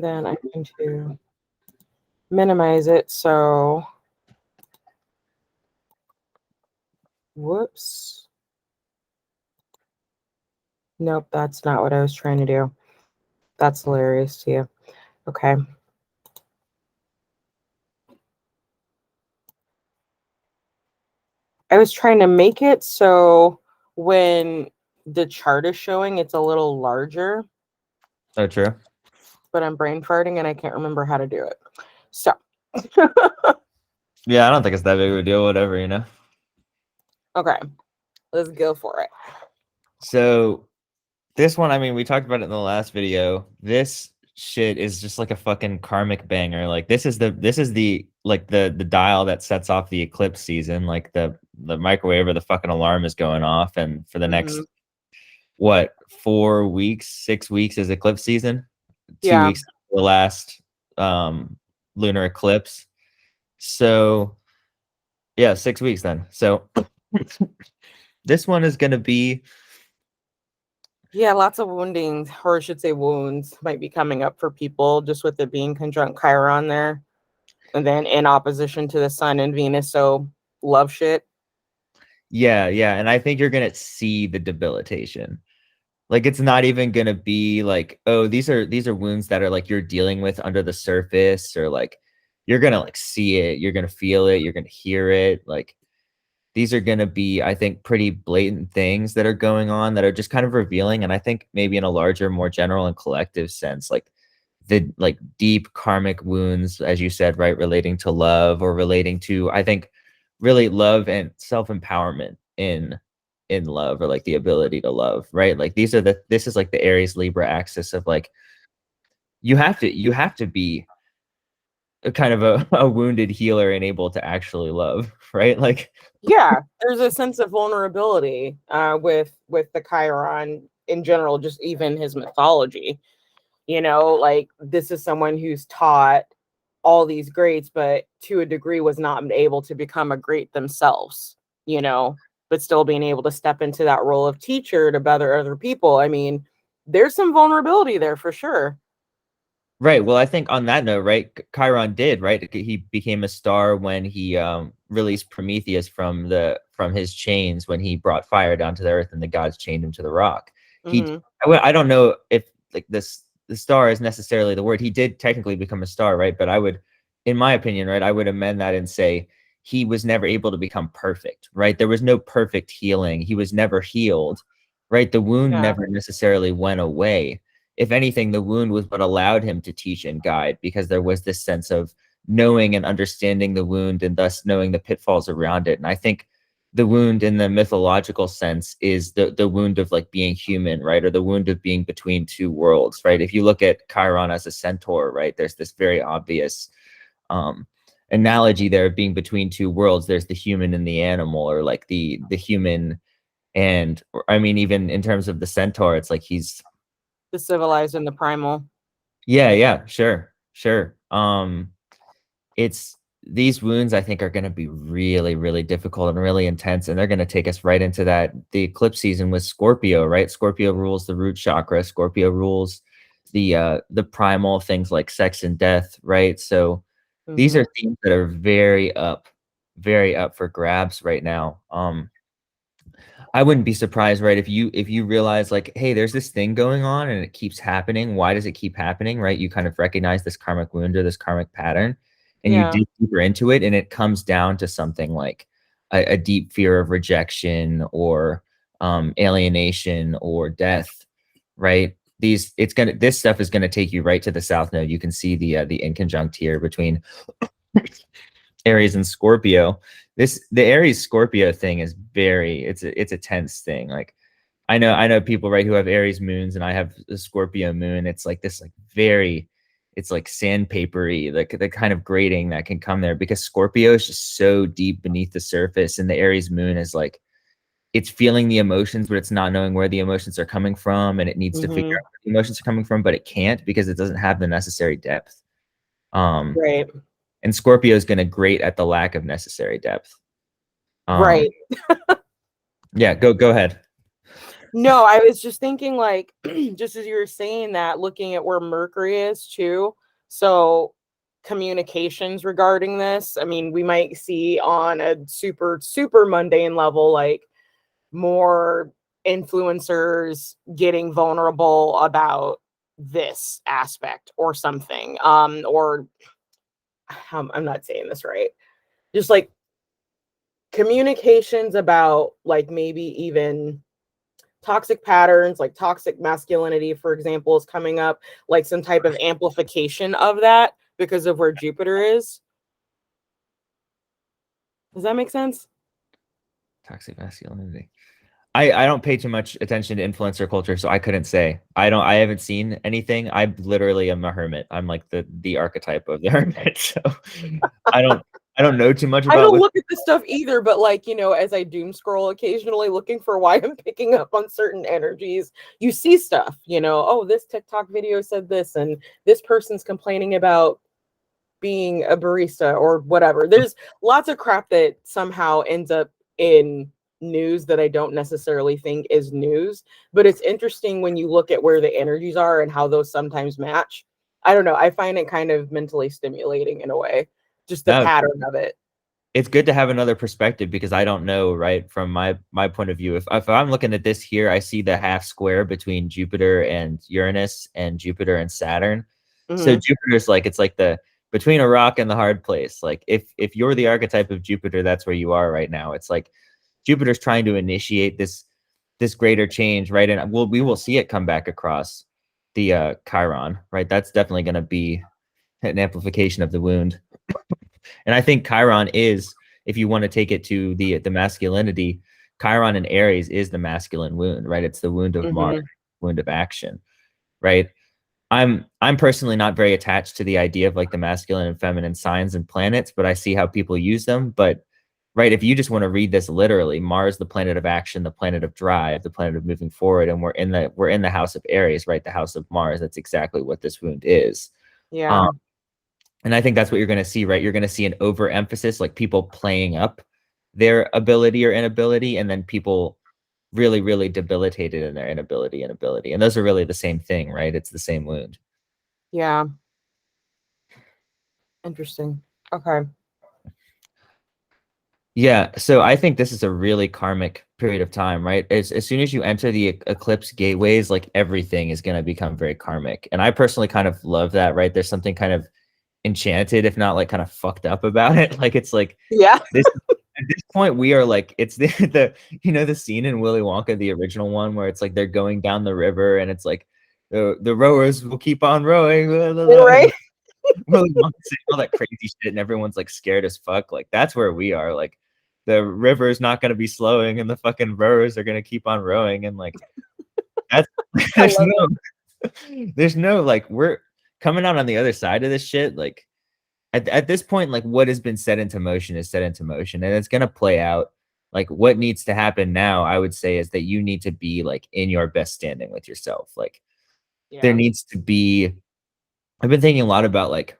Then I'm going to minimize it. So, whoops. Nope, that's not what I was trying to do. That's hilarious to you. Okay. I was trying to make it so when the chart is showing, it's a little larger. Oh, true. But I'm brain farting and I can't remember how to do it. So. Yeah, I don't think it's that big of a deal. Whatever, you know. Okay, let's go for it. So this one, I mean, we talked about it in the last video. This shit is just like a fucking karmic banger. Like this is the like the dial that sets off the eclipse season. Like the microwave or the fucking alarm is going off, and for the next what 4 weeks, 6 weeks is eclipse season. 2 weeks the last lunar eclipse. So yeah, 6 weeks then. So this one is gonna be lots of woundings, or I should say wounds, might be coming up for people just with it being conjunct Chiron there. And then in opposition to the sun and Venus, so love shit. Yeah, and I think you're gonna see the debilitation. Like it's not even gonna be like, oh, these are wounds that are like you're dealing with under the surface, or like you're gonna like see it, you're gonna feel it, you're gonna hear it. Like these are gonna be, I think, pretty blatant things that are going on that are just kind of revealing. And I think maybe in a larger, more general and collective sense, like the like deep karmic wounds, as you said, right, relating to love or relating to, I think, really love and self-empowerment in love, or like the ability to love, right? Like this is like the Aries Libra axis of like you have to be a kind of a wounded healer and able to actually love, right? Like there's a sense of vulnerability with the Chiron in general, just even his mythology. You know, like this is someone who's taught all these greats, but to a degree was not able to become a great themselves, you know, but still being able to step into that role of teacher to better other people. I mean, there's some vulnerability there for sure. right. Well, I think on that note, right, Chiron did, right? He became a star when he released Prometheus from his chains, when he brought fire down to the earth and the gods chained him to the rock. I don't know if like the star is necessarily the word. He did technically become a star, right? But I would, in my opinion, right, I would amend that and say he was never able to become perfect, right? There was no perfect healing. He was never healed, right? The wound never necessarily went away. If anything, the wound was what allowed him to teach and guide, because there was this sense of knowing and understanding the wound and thus knowing the pitfalls around it. And I think the wound in the mythological sense is the wound of like being human, right? Or the wound of being between two worlds, right? If you look at Chiron as a centaur, right, there's this very obvious analogy there of being between two worlds. There's the human and the animal, or like the human and, I mean, even in terms of the centaur, it's like he's the civilized and the primal. Yeah, sure. It's these wounds, I think, are going to be really, really difficult and really intense, and they're going to take us right into the eclipse season with Scorpio, right? Scorpio rules the root chakra. Scorpio rules the primal things like sex and death, right? So these are themes that are very up for grabs right now. I wouldn't be surprised, right, if you realize like, hey, there's this thing going on and it keeps happening. Why does it keep happening, right? You kind of recognize this karmic wound or this karmic pattern, and you dig deeper into it, and it comes down to something like a deep fear of rejection or alienation or death, right? This stuff is gonna take you right to the south node. You can see the inconjunct here between Aries and Scorpio. The Aries Scorpio thing is it's a tense thing. Like I know people, right, who have Aries moons, and I have a Scorpio moon. It's like this like very, it's like sandpapery, like the kind of grating that can come there, because Scorpio is just so deep beneath the surface, and the Aries moon is like it's feeling the emotions, but it's not knowing where the emotions are coming from, and it needs to figure out where the emotions are coming from, but it can't because it doesn't have the necessary depth. Right. And Scorpio is going to grate at the lack of necessary depth. Right. Yeah, go ahead. No, I was just thinking like just as you were saying that, looking at where Mercury is too. So communications regarding this, I mean, we might see on a super mundane level like more influencers getting vulnerable about this aspect or something. Or I'm not saying this right. Just like communications about like maybe even toxic patterns, like toxic masculinity, for example, is coming up, like some type of amplification of that because of where Jupiter is. Does that make sense? Toxic masculinity. I don't pay too much attention to influencer culture, so I couldn't say. I haven't seen anything. I literally am a hermit. I'm like the archetype of the hermit. So I don't I don't know too much I about don't what. look at this stuff either, but like, as I doom scroll occasionally looking for why I'm picking up on certain energies, you see stuff, oh, this TikTok video said this, and this person's complaining about being a barista or whatever. There's lots of crap that somehow ends up in news that I don't necessarily think is news, but it's interesting when you look at where the energies are and how those sometimes match. I don't know. I find it kind of mentally stimulating in a way, just the No, pattern of it. it's good to have another perspective because I don't know, right, from my point of view. If I'm looking at this here, I see the half square between Jupiter and Uranus and Jupiter and Saturn. So Hmm. Jupiter's like it's like the between a rock and the hard place. Like if you're the archetype of Jupiter, that's where you are right now. It's like Jupiter's trying to initiate this greater change, right? And we will see it come back across the Chiron, right? That's definitely going to be an amplification of the wound. And I think Chiron is, if you want to take it to the masculinity, Chiron and Aries is the masculine wound, right? It's the wound of Mars, Hmm. wound of action, right? I'm personally not very attached to the idea of like the masculine and feminine signs and planets, but I see how people use them. But right, if you just want to read this literally, Mars, the planet of action, the planet of drive, the planet of moving forward, and we're in the house of Aries, right? The house of Mars. That's exactly what this wound is. Um, Yeah. and I think that's what you're going to see, right? You're going to see an overemphasis, like people playing up their ability or inability, and then people really, really debilitated in their inability and ability. And those are really the same thing, right? It's the same wound. Yeah. Interesting. Okay. Yeah, so I think this is a really karmic period of time, right? As soon as you enter the eclipse gateways, like everything is going to become very karmic. And I personally kind of love that, right? There's something kind of enchanted, if not like kind of fucked up about it. Like it's like Yeah. this at this point we are like it's the the scene in Willy Wonka, the original one, where it's like they're going down the river and it's like the rowers will keep on rowing. Blah, blah, blah, Right. and Willy Wonka saying all that crazy shit and everyone's like scared as fuck. Like that's where we are. Like the river is not going to be slowing and the fucking rowers are going to keep on rowing and like that's I there's love no it. there's no like we're coming out on the other side of this shit. Like at this point, like what has been set into motion is set into motion and it's going to play out. Like what needs to happen now, I would say, is that you need to be like in your best standing with yourself. Like there Yeah. needs to be, I've been thinking a lot about like,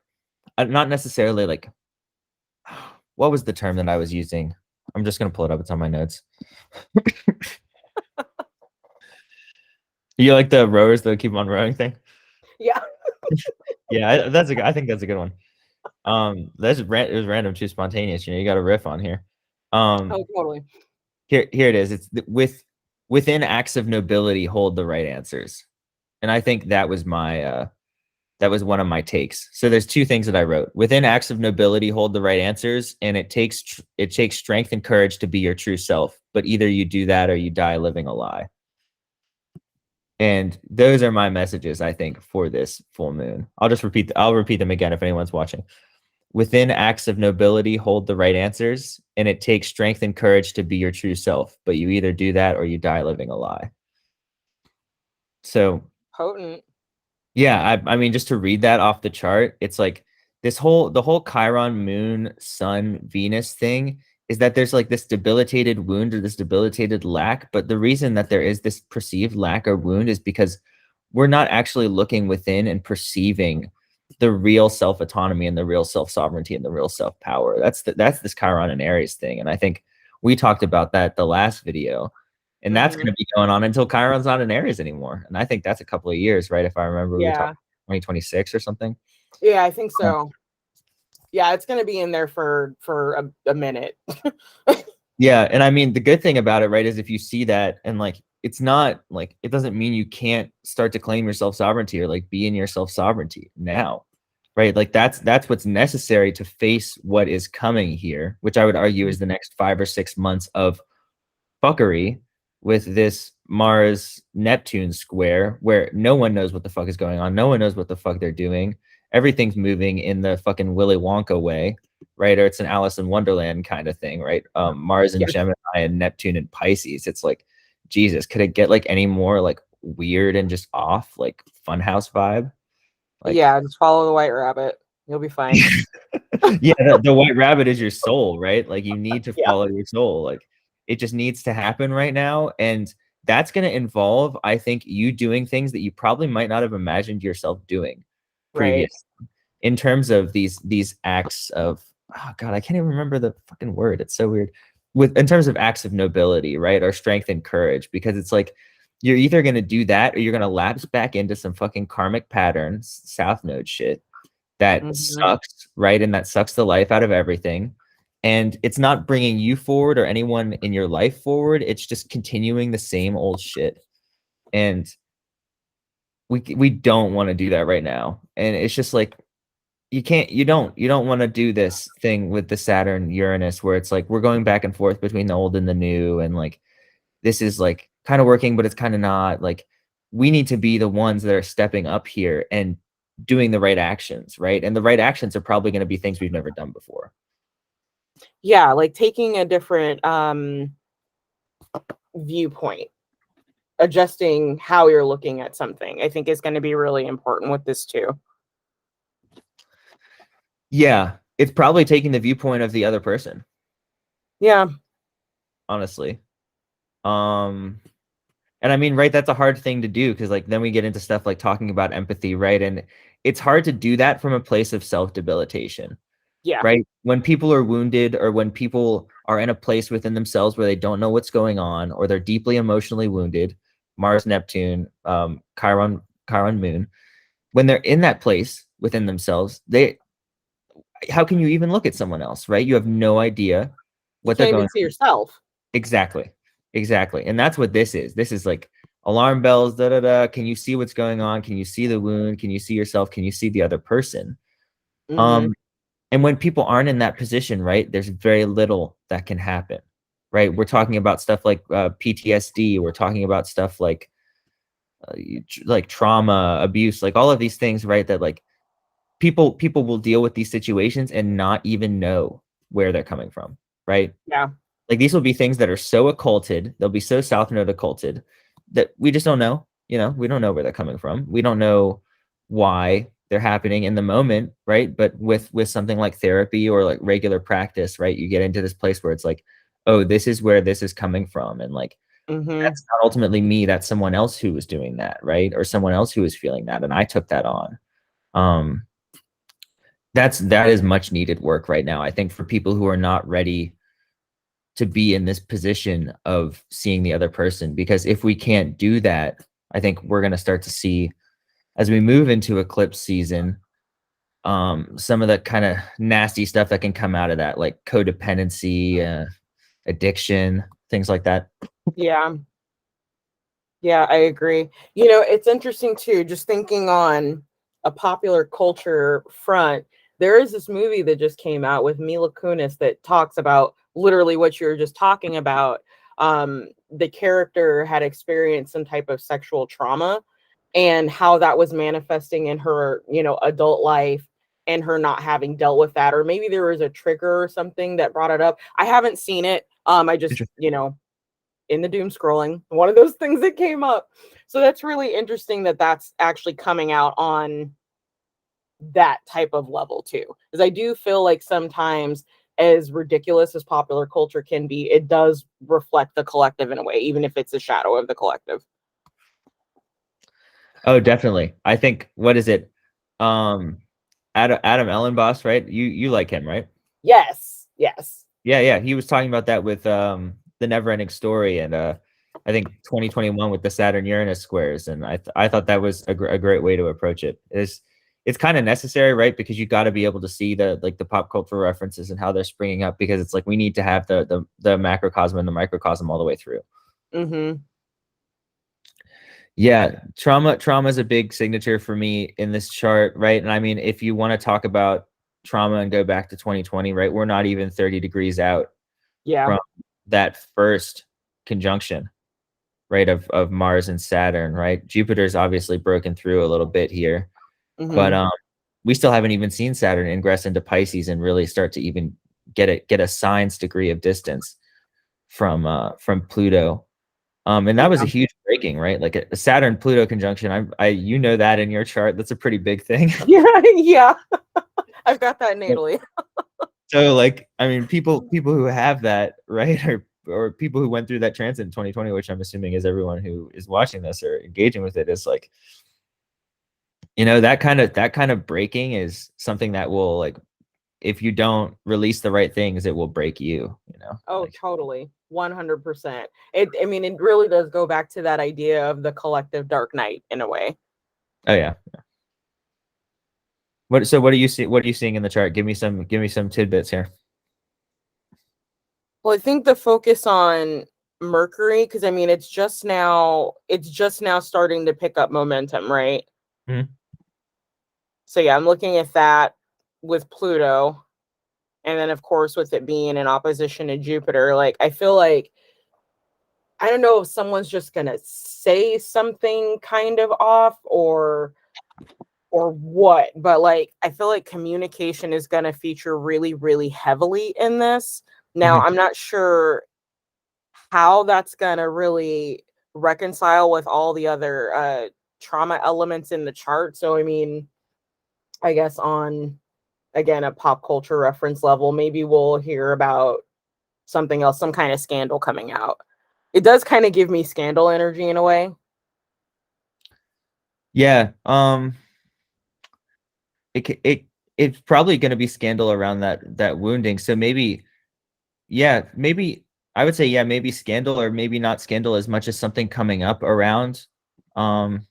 not necessarily like, what was the term that I was using? I'm just going to pull it up. It's on my notes. You like the rowers that keep on rowing thing? Yeah. Yeah, I think that's a good one. It was random, too spontaneous. You got a riff on here. Oh, totally. Here it is. It's within acts of nobility hold the right answers. And I think that was one of my takes. So there's two things that I wrote. Within acts of nobility hold the right answers, and it takes strength and courage to be your true self, but either you do that or you die living a lie. And those are my messages, I think, for this full moon. I'll repeat them again if anyone's watching. Within acts of nobility hold the right answers, and it takes strength and courage to be your true self, but you either do that or you die living a lie. So, Potent. yeah, I mean, just to read that off the chart, it's like the whole Chiron moon, sun, Venus thing is that there's like this debilitated wound or this debilitated lack. But the reason that there is this perceived lack or wound is because we're not actually looking within and perceiving the real self autonomy and the real self sovereignty and the real self power. That's this Chiron and Aries thing. And I think we talked about that the last video. And that's going Hmm. to be going on until Chiron's not in Aries anymore. And I think that's a couple of years, right? If I remember, we were talking Yeah. 2026 or something. Yeah, I think so. Yeah, it's going to be in there for a minute. Yeah, and I mean the good thing about it, right, is if you see that and like it's not like it doesn't mean you can't start to claim your self-sovereignty or like be in your self-sovereignty now. Right? Like that's what's necessary to face what is coming here, which I would argue is the next 5 or 6 months of fuckery with this Mars Neptune square where no one knows what the fuck is going on. No one knows what the fuck they're doing. Everything's moving in the fucking Willy Wonka way, right? Or it's an Alice in Wonderland kind of thing, right? Mars and Yes. Gemini and Neptune and Pisces. It's like, Jesus, could it get like any more like weird and just off, like funhouse vibe? Like, Yeah, just follow the white rabbit. You'll be fine. yeah, the white rabbit is your soul, right? Like you need to Yeah, follow your soul. Like it just needs to happen right now. And that's going to involve, I think, you doing things that you probably might not have imagined yourself doing right. previous in terms of these acts of, oh God, I can't even remember the fucking word. It's so weird. With in terms of acts of nobility, right? Or strength and courage, because it's like you're either going to do that or you're going to lapse back into some fucking karmic patterns, South Node shit that Hmm. sucks, right? And that sucks the life out of everything. And it's not bringing you forward or anyone in your life forward. It's just continuing the same old shit. And we don't want to do that right now. And it's just like you don't want to do this thing with the Saturn Uranus where it's like we're going back and forth between the old and the new and like this is like kind of working but it's kind of not. Like we need to be the ones that are stepping up here and doing the right actions, right? And the right actions are probably going to be things we've never done before. Yeah, like taking a different viewpoint, adjusting how you're looking at something, I think is going to be really important with this too. Yeah, it's probably taking the viewpoint of the other person, Yeah, honestly. Um and I mean, right, that's a hard thing to do because like then we get into stuff like talking about empathy, right? And it's hard to do that from a place of self-debilitation, yeah, right? When people are wounded or when people are in a place within themselves where they don't know what's going on or they're deeply emotionally wounded, Mars, Neptune, Chiron Moon, when they're in that place within themselves, they how can you even look at someone else, right? You have no idea you what they're can't going even see through. yourself. Exactly. Exactly. And that's what this is. This is like alarm bells, da da da. Can you see what's going on? Can you see the wound? Can you see yourself? Can you see the other person? Hmm. Um, and when people aren't in that position, right, there's very little that can happen, right? We're talking about stuff like PTSD. We're talking about stuff like trauma, abuse, like all of these things, right? That like people will deal with these situations and not even know where they're coming from, right? Yeah. Like these will be things that are so occulted, they'll be so South Node occulted that we just don't know. You know, we don't know where they're coming from. We don't know why they're happening in the moment, right? But with something like therapy or like regular practice, right? You get into this place where it's like, oh, this is where this is coming from. And like Hmm. that's not ultimately me, that's someone else who was doing that, right? Or someone else who was feeling that. And I took that on. Um, that is much needed work right now. I think for people who are not ready to be in this position of seeing the other person, because if we can't do that, I think we're going to start to see as we move into eclipse season some of the kind of nasty stuff that can come out of that, like codependency, addiction, things like that. Yeah. Yeah, I agree. You know, it's interesting too, just thinking on a popular culture front. There is this movie that just came out with Mila Kunis that talks about literally what you were just talking about. The character had experienced some type of sexual trauma and how that was manifesting in her, adult life and her not having dealt with that. Or maybe there was a trigger or something that brought it up. I haven't seen it. I just, Interesting. in the doom scrolling, one of those things that came up. So that's really interesting that that's actually coming out on that type of level too. Because I do feel like sometimes, as ridiculous as popular culture can be, it does reflect the collective in a way, even if it's a shadow of the collective. Oh, definitely. I think what is it? Um, Adam Ellenboss, right? You like him, right? Yes, yes. Yeah, yeah. He was talking about that with the Never Ending Story, and I I think 2021 with the Saturn Uranus squares, and I thought that was a great way to approach it. It's kind of necessary, right? Because you got to be able to see the pop culture references and how they're springing up, because it's like we need to have the macrocosm and the microcosm all the way through. Mm-hmm. Yeah, trauma is a big signature for me in this chart, right? And I mean, if you want to talk about trauma and go back to 2020, right? We're not even 30 degrees out Yeah. from that first conjunction, right, of Mars and Saturn, right? Jupiter's obviously broken through a little bit here, but Mm-hmm. we still haven't even seen Saturn ingress into Pisces and really start to even get a signs degree of distance from Pluto. And that was a Yeah. huge breaking, right? Like a Saturn Pluto conjunction. I you know that in your chart. That's a pretty big thing. Yeah. Yeah. I've got that natally. So like, I mean, people who have that, right, or people who went through that transit in 2020, which I'm assuming is everyone who is watching this or engaging with it, is like, that kind of breaking is something that will, like, if you don't release the right things, it will break you, Oh, like, totally. 100%. I mean, it really does go back to that idea of the collective dark night in a way. oh yeah. What do you see? What are you seeing in the chart? Give me some tidbits here. Well, I think the focus on Mercury, because I mean, it's just now starting to pick up momentum, right? Mhm. So yeah, I'm looking at that with Pluto. And then of course with it being in opposition to Jupiter, like I feel like I don't know if someone's just gonna say something kind of off or what, but like I feel like communication is gonna feature really, really heavily in this. Now, Mhm. I'm not sure how that's gonna really reconcile with all the other trauma elements in the chart. So I mean, I guess on again a pop culture reference level, maybe we'll hear about something else, some kind of scandal coming out. It does kind of give me scandal energy in a way. Yeah. It's probably going to be scandal around that wounding. So maybe, yeah, maybe I would say, yeah, maybe scandal, or maybe not scandal as much as something coming up around um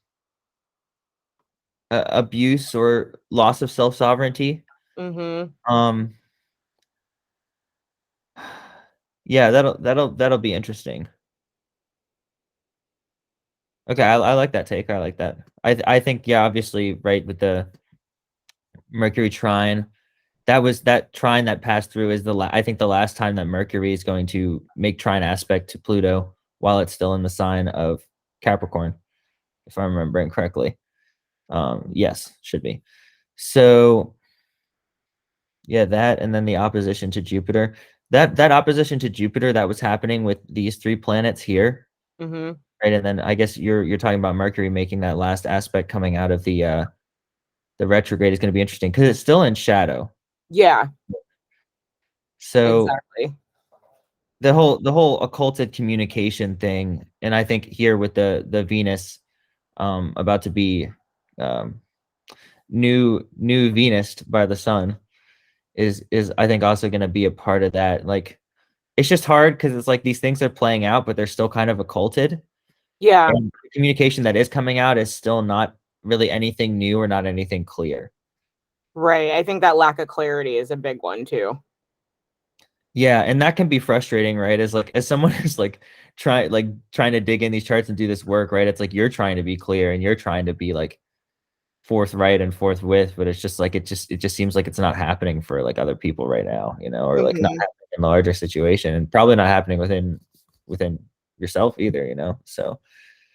abuse or loss of self-sovereignty. Mm-hmm. Um yeah, that'll be interesting. Okay, I like that take. I like that. I think, yeah, obviously, right, with the Mercury trine, that trine that passed through is I think the last time that Mercury is going to make trine aspect to Pluto while it's still in the sign of Capricorn, if I'm remembering correctly. Yes, should be. So yeah, that, and then the opposition to Jupiter. That opposition to Jupiter that was happening with these three planets here, Mm-hmm. right? And then I guess you're talking about Mercury making that last aspect coming out of the retrograde is going to be interesting because it's still in shadow. Yeah, So exactly. the whole occulted communication thing, and I think here with the Venus about to be um new Venus by the sun is I think also going to be a part of that. Like, it's just hard because it's like these things are playing out, but they're still kind of occulted, Yeah, and the communication that is coming out is still not really anything new or not anything clear. right. I think that lack of clarity is a big one too. Yeah, and that can be frustrating, right? As someone who's trying to dig in these charts and do this work, right? It's like you're trying to be clear and you're trying to be like forthright and forthwith, but it's just like it just seems like it's not happening for like other people right now, or like not Mm-hmm. happening in the larger situation, and probably not happening within yourself either. So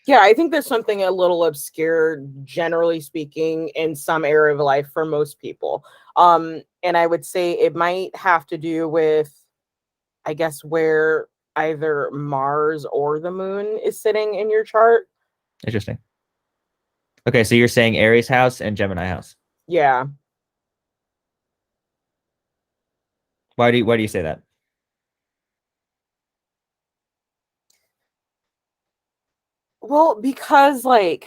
Yeah, I think there's something a little obscure, generally speaking, in some area of life for most people. And I would say it might have to do with, I guess, where either Mars or the moon is sitting in your chart. interesting. Okay, so you're saying Aries house and Gemini house. Yeah. Why do you say that? Well, because of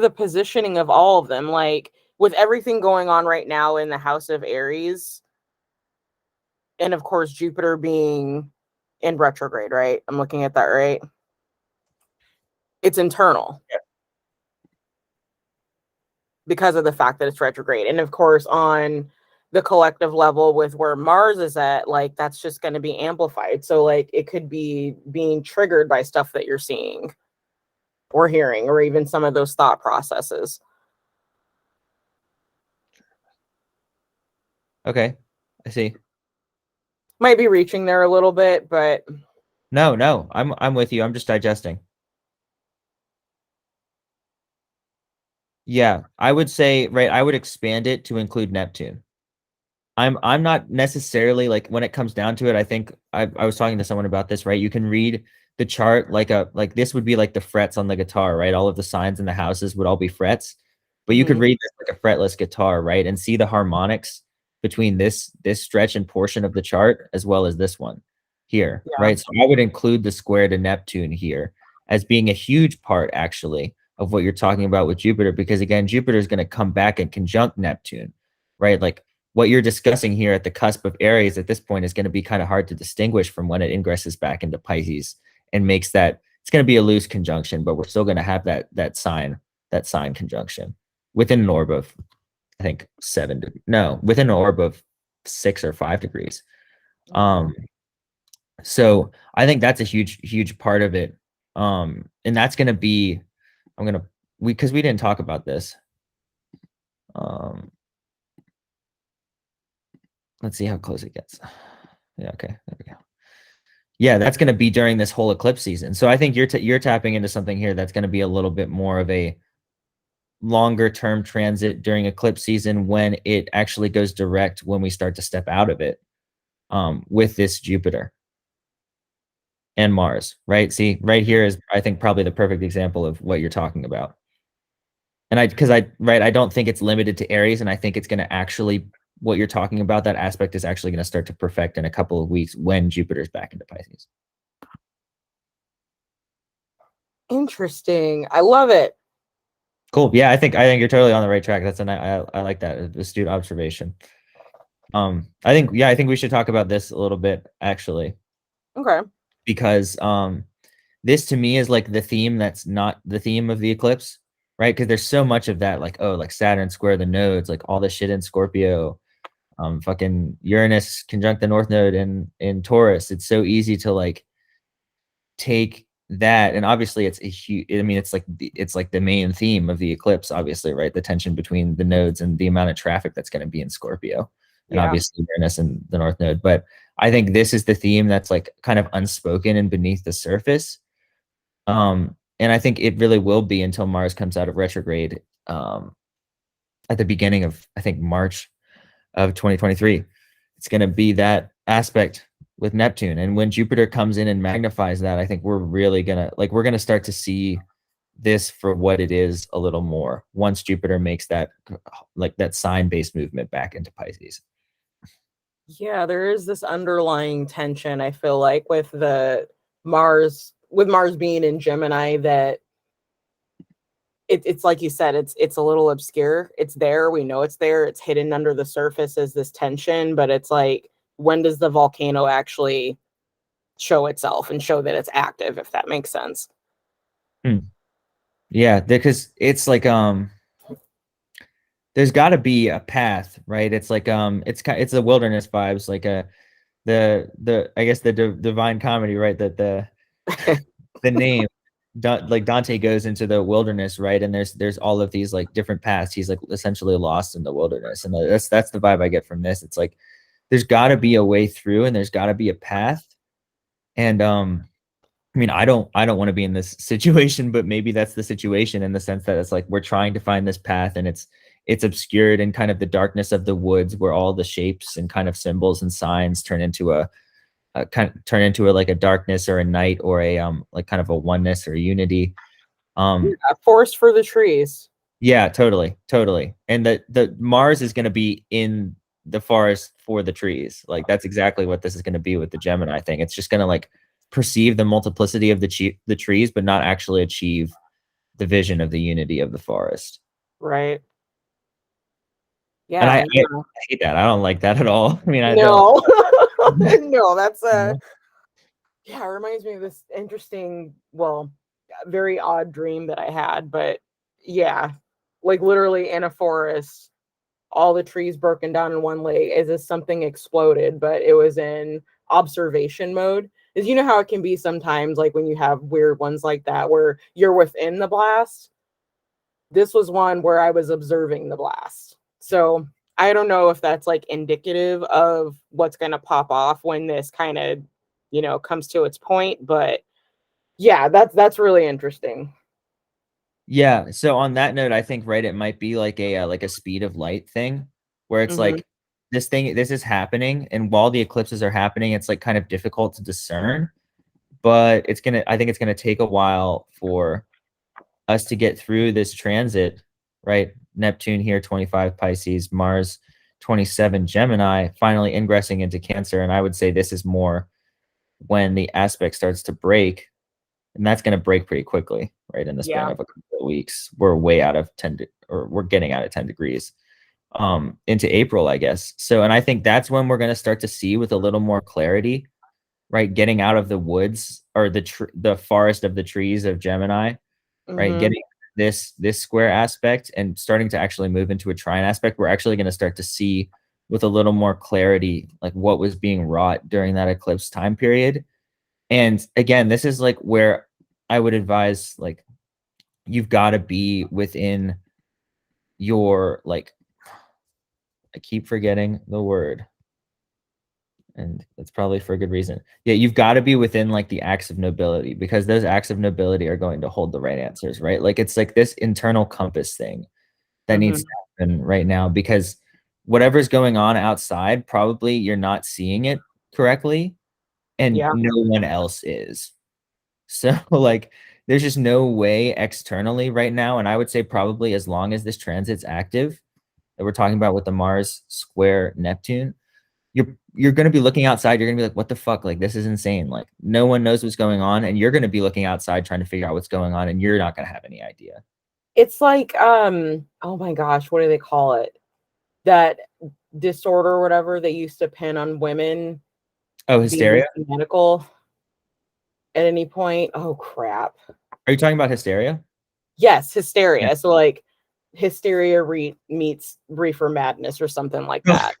the positioning of all of them, like with everything going on right now in the house of Aries, and of course Jupiter being in retrograde, right? I'm looking at that right. It's internal because of the fact that it's retrograde. And of course, on the collective level with where Mars is at, like that's just going to be amplified. So like it could be being triggered by stuff that you're seeing or hearing, or even some of those thought processes. Okay, I see. Might be reaching there a little bit, but No, I'm with you. I'm just digesting. Yeah, I would say, right, I would expand it to include Neptune. I'm not necessarily like when it comes down to it, I think I was talking to someone about this, right? You can read the chart like this would be like the frets on the guitar, right? All of the signs in the houses would all be frets. But you could read this like a fretless guitar, right? And see the harmonics between this stretch and portion of the chart as well as this one here, yeah. right? So I would include the square to Neptune here as being a huge part actually of what you're talking about with Jupiter, because again, Jupiter is going to come back and conjunct Neptune, right? Like what you're discussing here at the cusp of Aries at this point is going to be kind of hard to distinguish from when it ingresses back into Pisces and makes that it's going to be a loose conjunction, but we're still going to have that sign conjunction within an orb of I think within an orb of 6 or 5 degrees. So I think that's a huge part of it. And that's going to be because we didn't talk about this. Let's see how close it gets. Yeah, okay, there we go. Yeah, that's going to be during this whole eclipse season. So I think you're tapping into something here that's going to be a little bit more of a longer term transit during eclipse season when it actually goes direct when we start to step out of it with this Jupiter and Mars, right? See, right here is I think probably the perfect example of what you're talking about. And I don't think it's limited to Aries, and I think it's going to actually what you're talking about, that aspect is actually going to start to perfect in a couple of weeks when Jupiter's back into Pisces. Interesting. I love it. Cool. Yeah, I think you're totally on the right track. I like that astute observation. I think we should talk about this a little bit actually, Okay. because this to me is like the theme that's not the theme of the eclipse, right? Because there's so much of that, like like Saturn square the nodes, like all the shit in Scorpio, fucking Uranus conjunct the North Node in Taurus. It's so easy to like take that, and obviously it's a huge. I mean, it's like the main theme of the eclipse, obviously, right? The tension between the nodes and the amount of traffic that's going to be in Scorpio, and Yeah. obviously Uranus and the North Node. But I think this is the theme that's like kind of unspoken and beneath the surface. And I think it really will be until Mars comes out of retrograde at the beginning of I think March of 2023. It's going to be that aspect with Neptune. And when Jupiter comes in and magnifies that, I think we're really going to we're going to start to see this for what it is a little more once Jupiter makes that that sign-based movement back into Pisces. Yeah, there is this underlying tension, I feel like, with Mars being in Gemini, that it's like you said, it's a little obscure. It's there, we know it's there, it's hidden under the surface as this tension, but it's like, when does the volcano actually show itself and show that it's active, if that makes sense? Yeah, because it's like there's got to be a path, right? It's like it's the wilderness vibes, like the I guess the divine comedy, right? That the name like Dante goes into the wilderness, right? And there's all of these like different paths. He's like essentially lost in the wilderness, and that's the vibe I get from this. It's like there's got to be a way through, and there's got to be a path. And I mean, I don't want to be in this situation, but maybe that's the situation in the sense that it's like we're trying to find this path, and it's obscured in kind of the darkness of the woods, where all the shapes and kind of symbols and signs turn into a like a darkness or a night or a like kind of a oneness or a unity. Yeah, forest for the trees. Yeah, totally. And the Mars is going to be in the forest for the trees. Like that's exactly what this is going to be with the Gemini thing. It's just going to like perceive the multiplicity of the trees, but not actually achieve the vision of the unity of the forest. Right. And Yeah. I hate that. I don't like that at all. I mean, I don't. No. No, that's yeah, it reminds me of this interesting, well, very odd dream that I had, but yeah, like literally in a forest, all the trees broken down in one lake as if something exploded, but it was in observation mode. Is you know how it can be sometimes, like when you have weird ones like that where you're within the blast. This was one where I was observing the blast. So I don't know if that's like indicative of what's going to pop off when this kind of, comes to its point. But yeah, that's really interesting. Yeah. So on that note, I think right, it might be like a speed of light thing, where it's Hmm. like this is happening, and while the eclipses are happening, it's like kind of difficult to discern. But I think it's gonna take a while for us to get through this transit, right? Neptune here, 25 Pisces, Mars, 27 Gemini, finally ingressing into Cancer. And I would say this is more when the aspect starts to break, and that's going to break pretty quickly, right? In the span Yeah. of a couple of weeks, we're way out of or we're getting out of 10 degrees into April, I guess. So, and I think that's when we're going to start to see with a little more clarity, right? Getting out of the woods or the forest of the trees of Gemini, right? Hmm. Getting this square aspect and starting to actually move into a trine aspect, we're actually going to start to see with a little more clarity like what was being wrought during that eclipse time period. And again, this is like where I would advise, like, you've got to be within your, like, I keep forgetting the word, and that's probably for a good reason. Yeah, you've got to be within like the acts of nobility, because those acts of nobility are going to hold the right answers, right? Like it's like this internal compass thing that needs to Hmm. happen right now, because whatever's going on outside, probably you're not seeing it correctly, and Yeah. no one else is. So like there's just no way externally right now. And I would say probably as long as this transit's active that we're talking about with the Mars square Neptune, you're going to be looking outside. You're going to be like, what the fuck? Like, this is insane. Like, no one knows what's going on. And you're going to be looking outside trying to figure out what's going on. And you're not going to have any idea. It's like, oh my gosh, what do they call it? That disorder or whatever they used to pin on women Oh, being hysteria? medical at any point. Oh crap. Are you talking about hysteria? Yes, Yeah. hysteria. So like hysteria meets reefer madness or something like that.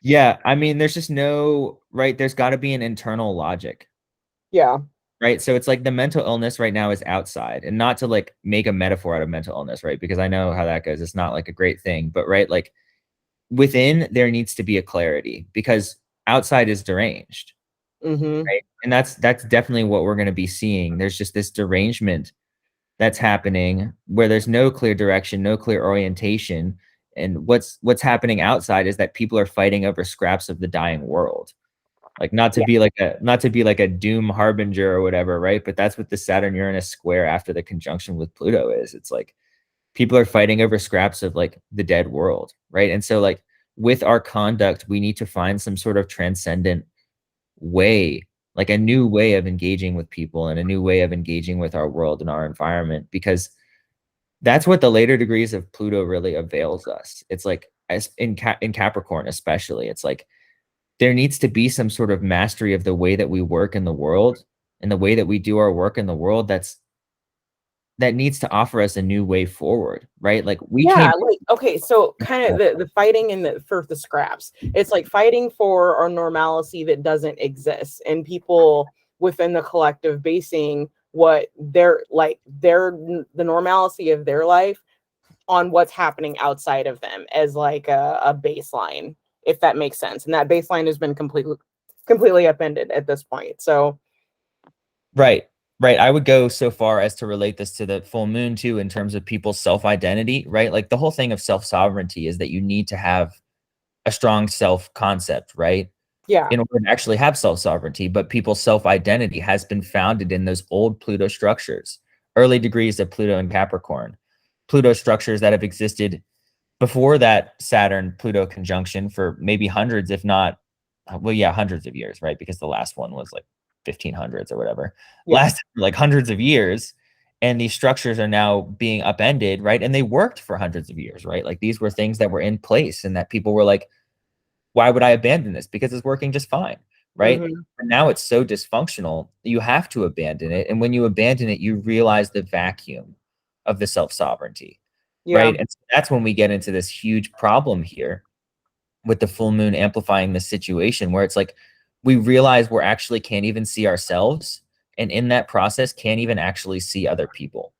Yeah. I mean, there's just no, right? There's got to be an internal logic, Yeah. right? So it's like the mental illness right now is outside, and not to like make a metaphor out of mental illness, right? Because I know how that goes. It's not like a great thing, but right, like within there needs to be a clarity, because outside is deranged, Mm-hmm. right? And that's definitely what we're going to be seeing. There's just this derangement that's happening where there's no clear direction, no clear orientation. And what's happening outside is that people are fighting over scraps of the dying world. Like Yeah. not to be like a doom harbinger or whatever, right? But that's what the Saturn Uranus square after the conjunction with Pluto is. It's like people are fighting over scraps of like the dead world, right? And so like with our conduct, we need to find some sort of transcendent way, like a new way of engaging with people and a new way of engaging with our world and our environment, because that's what the later degrees of Pluto really avails us. It's like as in Capricorn especially, it's like there needs to be some sort of mastery of the way that we work in the world and the way that we do our work in the world that needs to offer us a new way forward, right? Like we Yeah, came. like okay, so kind of the fighting in the for the scraps. It's like fighting for our normalcy that doesn't exist, and people within the collective basing what their the normalcy of their life on what's happening outside of them as like a baseline, if that makes sense. And that baseline has been completely upended at this point. So Right. Right. I would go so far as to relate this to the full moon too, in terms of people's self-identity, right? Like the whole thing of self-sovereignty is that you need to have a strong self-concept, right? yeah, In order to actually have self-sovereignty. But people's self-identity has been founded in those old Pluto structures, early degrees of Pluto and Capricorn, Pluto structures that have existed before that Saturn Pluto conjunction for maybe hundreds, if not, well, yeah, hundreds of years, right? Because the last one was like 1500s or whatever, yeah, lasted for like hundreds of years. And these structures are now being upended, right? And they worked for hundreds of years, right? Like these were things that were in place and that people were like, why would I abandon this? Because it's working just fine, right? And now it's so dysfunctional, you have to abandon it. And when you abandon it, you realize the vacuum of the self-sovereignty, Yeah. right? And so that's when we get into this huge problem here with the full moon amplifying the situation where it's like we realize we're actually can't even see ourselves, and in that process can't even actually see other people.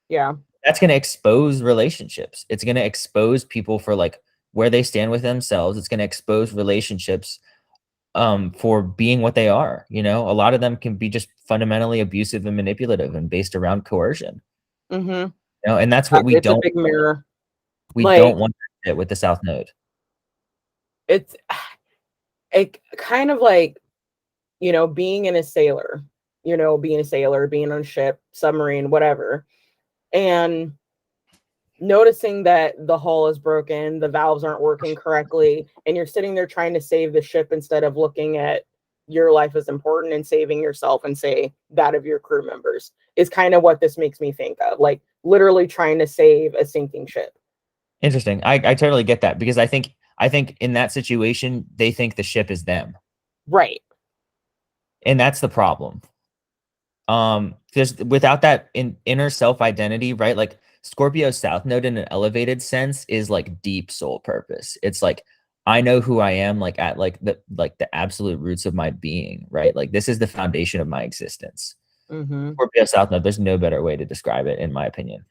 Yeah. That's going to expose relationships. It's going to expose people for like where they stand with themselves. It's going to expose relationships for being what they are. You know, a lot of them can be just fundamentally abusive and manipulative and based around coercion. Mm-hmm. You know, and that's what It's a big mirror. we Like don't want to with the South Node. it's it kind of like, you know, being in a sailor, you know, being a sailor, being on a ship, submarine, whatever, and noticing that the hull is broken, the valves aren't working correctly, and you're sitting there trying to save the ship instead of looking at your life as important and saving yourself and say that of your crew members is kind of what this makes me think of, like literally trying to save a sinking ship. Interesting. I totally get that because I think in that situation they think the ship is them, Right. and that's the problem. There's without that inner self identity, right? Like Scorpio South Node in an elevated sense is like deep soul purpose. It's like I know who I am, like at like the absolute roots of my being, right? Like this is the foundation of my existence. Mm-hmm. Scorpio South Node, there's no better way to describe it, in my opinion.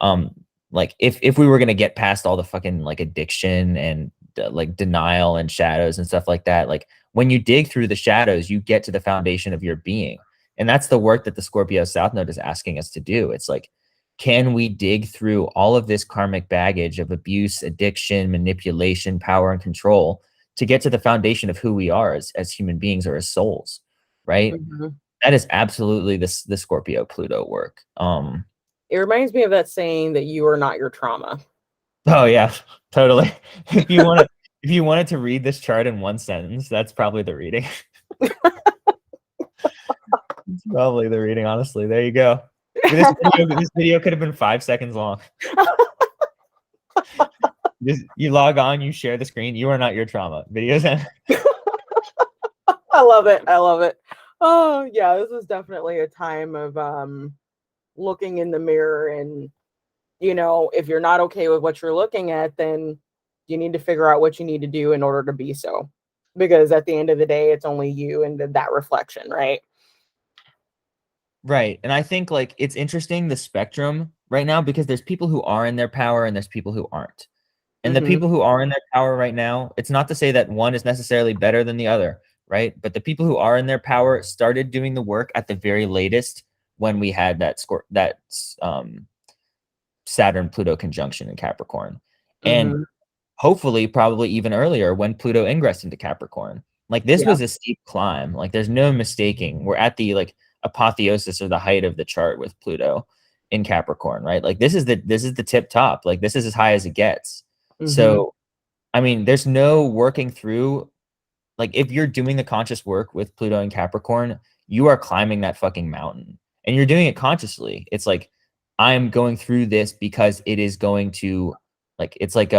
Um, like if we were gonna get past all the fucking like addiction and like denial and shadows and stuff like that, like when you dig through the shadows, you get to the foundation of your being, and that's the work that the Scorpio South Node is asking us to do. It's like, can we dig through all of this karmic baggage of abuse, addiction, manipulation, power, and control to get to the foundation of who we are as human beings or as souls, right? Mm-hmm. That is absolutely the Scorpio Pluto work. It reminds me of that saying that you are not your trauma. Oh yeah, totally. If you wanted to read this chart in one sentence, that's probably the reading. It's probably the reading, honestly. There you go. This video could have been 5 seconds long. You log on, you share the screen. You are not your trauma. Videos. I love it. I love it. Oh yeah, this is definitely a time of looking in the mirror, and you know, if you're not okay with what you're looking at, then you need to figure out what you need to do in order to be so. Because at the end of the day, it's only you and that reflection, right? Right. And I think like it's interesting the spectrum right now because there's people who are in their power and there's people who aren't. And the Mm-hmm. people who are in their power right now, it's not to say that one is necessarily better than the other, right? But the people who are in their power started doing the work at the very latest when we had that Saturn Pluto conjunction in Capricorn. And Mm-hmm. hopefully probably even earlier when Pluto ingressed into Capricorn. Like this Yeah. was a steep climb. Like there's no mistaking. We're at the like apotheosis or the height of the chart with Pluto in Capricorn, right? Like this is the tip top. Like this is as high as it gets. Mm-hmm. So I mean, there's no working through like if you're doing the conscious work with Pluto and Capricorn, you are climbing that fucking mountain. And you're doing it consciously. It's like I'm going through this because it is going to like it's like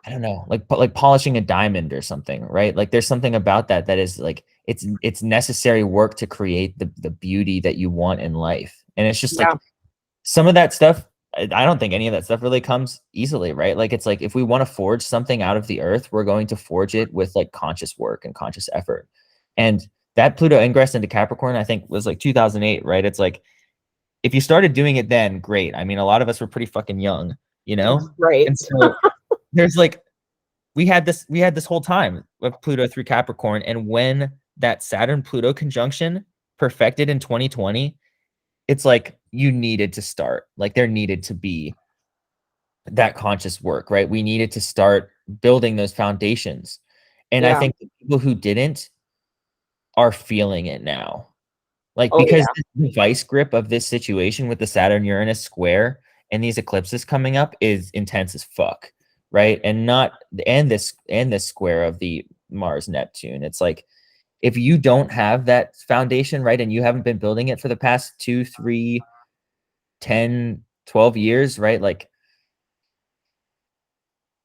I don't know, like polishing a diamond or something, right? Like there's something about that that is like it's necessary work to create the beauty that you want in life. And it's just Yeah. like some of that stuff, I don't think any of that stuff really comes easily, right? Like it's like if we want to forge something out of the earth, we're going to forge it with like conscious work and conscious effort. And that Pluto ingress into Capricorn, I think was like 2008, right? It's like if you started doing it then, great. I mean, a lot of us were pretty fucking young, you know? Right. And so there's like we had this whole time of Pluto through Capricorn, and when that Saturn Pluto conjunction perfected in 2020, it's like you needed to start. Like there needed to be that conscious work, right? We needed to start building those foundations. And I Yeah. think the people who didn't are feeling it now. Like Oh because yeah. the vice grip of this situation with the Saturn Uranus square and these eclipses coming up is intense as fuck, right? And not and this square of the Mars Neptune. It's like if you don't have that foundation, right, and you haven't been building it for the past 2, 3, 10, 12 years, right? Like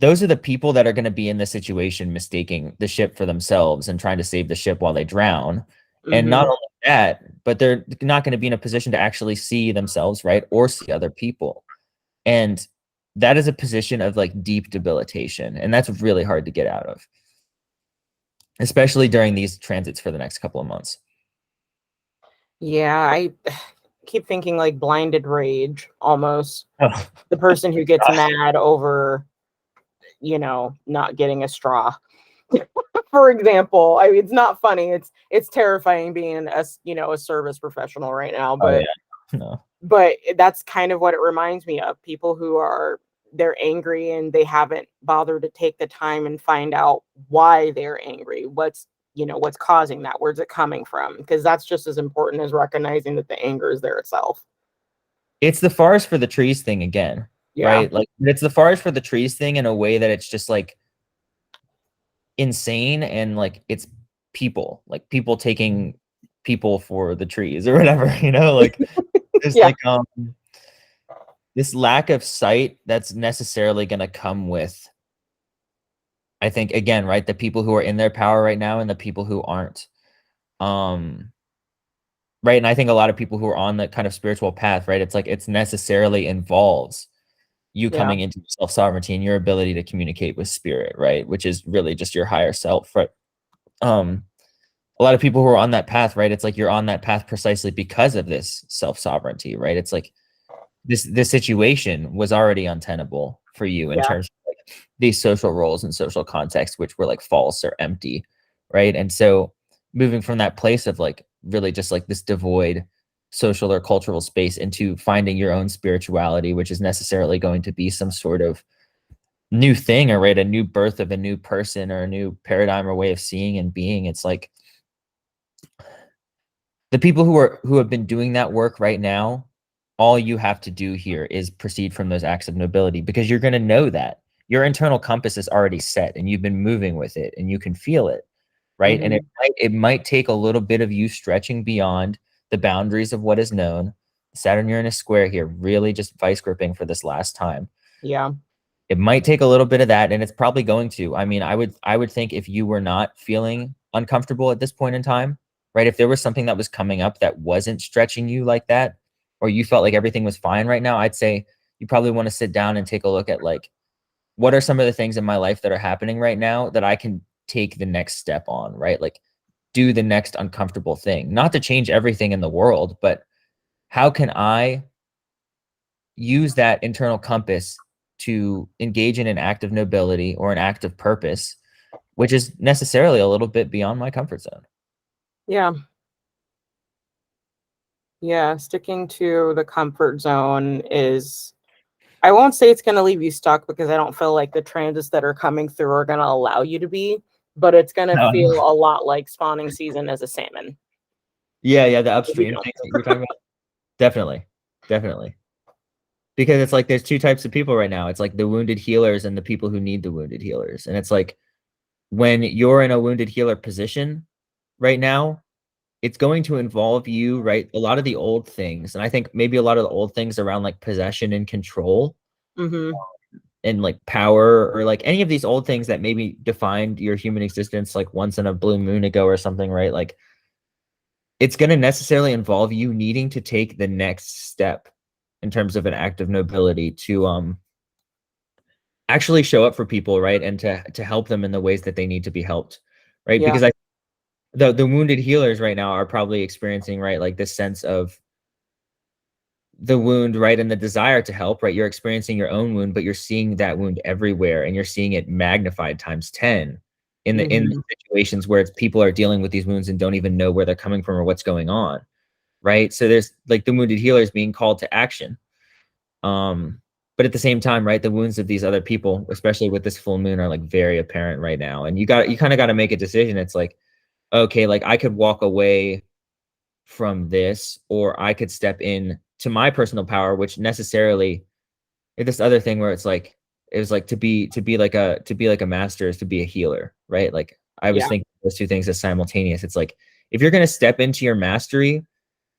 those are the people that are going to be in this situation mistaking the ship for themselves and trying to save the ship while they drown. And not Mm-hmm. only that, but they're not going to be in a position to actually see themselves, right? Or see other people. And that is a position of like deep debilitation. And that's really hard to get out of, especially during these transits for the next couple of months. Yeah, I keep thinking like blinded rage almost. Oh, The person who gets gosh. mad over, not getting a straw. For example, I mean, it's not funny. It's terrifying being a service professional right now, Oh, but yeah. No. but that's kind of what it reminds me of. People who they're angry and they haven't bothered to take the time and find out why they're angry. What's causing that? Where's it coming from? Because that's just as important as recognizing that the anger is there itself. It's the forest for the trees thing again, Yeah. right? Like it's the forest for the trees thing in a way that it's just like insane and like it's like people taking people for the trees or whatever, like there's Yeah. like this lack of sight that's necessarily going to come with, I think, again, right, the people who are in their power right now and the people who aren't. Right. And I think a lot of people who are on the kind of spiritual path, right, it's like it's necessarily involves you Yeah. coming into self-sovereignty and your ability to communicate with spirit, right, which is really just your higher self, right? A lot of people who are on that path, right, it's like you're on that path precisely because of this self-sovereignty, right? It's like this situation was already untenable for you in Yeah. terms of like these social roles and social contexts, which were like false or empty, right? And so moving from that place of like really just like this devoid social or cultural space into finding your own spirituality, which is necessarily going to be some sort of new thing, or right, a new birth of a new person or a new paradigm or way of seeing and being. It's like the people who have been doing that work right now, all you have to do here is proceed from those acts of nobility, because you're going to know that your internal compass is already set and you've been moving with it and you can feel it, right? And Hmm. it might take a little bit of you stretching beyond the boundaries of what is known. Saturn Uranus square here, really just vice gripping for this last time. Yeah. It might take a little bit of that, and it's probably going to. I mean, I would think if you were not feeling uncomfortable at this point in time, right? If there was something that was coming up that wasn't stretching you like that, or you felt like everything was fine right now, I'd say you probably want to sit down and take a look at like, what are some of the things in my life that are happening right now that I can take the next step on, right? Like do the next uncomfortable thing, not to change everything in the world, but how can I use that internal compass to engage in an act of nobility or an act of purpose, which is necessarily a little bit beyond my comfort zone. Yeah. Yeah. Sticking to the comfort zone is, I won't say it's going to leave you stuck, because I don't feel like the transits that are coming through are going to allow you to be, but it's going to No. feel a lot like spawning season as a salmon. Yeah, the If you upstream don't. things that you're talking about. Definitely. Definitely. Because it's like there's two types of people right now. It's like the wounded healers and the people who need the wounded healers. And it's like when you're in a wounded healer position right now, it's going to involve you, right? A lot of the old things. And I think maybe a lot of the old things around like possession and control Mm-hmm. and like power, or like any of these old things that maybe defined your human existence like once in a blue moon ago or something, right? Like it's going to necessarily involve you needing to take the next step in terms of an act of nobility to actually show up for people, right? And to help them in the ways that they need to be helped, right? Yeah. Because the wounded healers right now are probably experiencing, right, like this sense of the wound, right, and the desire to help, right? You're experiencing your own wound, but you're seeing that wound everywhere, and you're seeing it magnified times 10 in Mm-hmm. the situations where it's people are dealing with these wounds and don't even know where they're coming from or what's going on, right? So there's like the wounded healers being called to action. But at the same time, right, the wounds of these other people, especially with this full moon, are like very apparent right now. And you kind of got to make a decision. It's like, okay, like I could walk away from this, or I could step in to my personal power, which necessarily this other thing where it's like it was like to be like a master is to be a healer, right? Like I was Yeah. thinking those two things as simultaneous. It's like if you're gonna step into your mastery,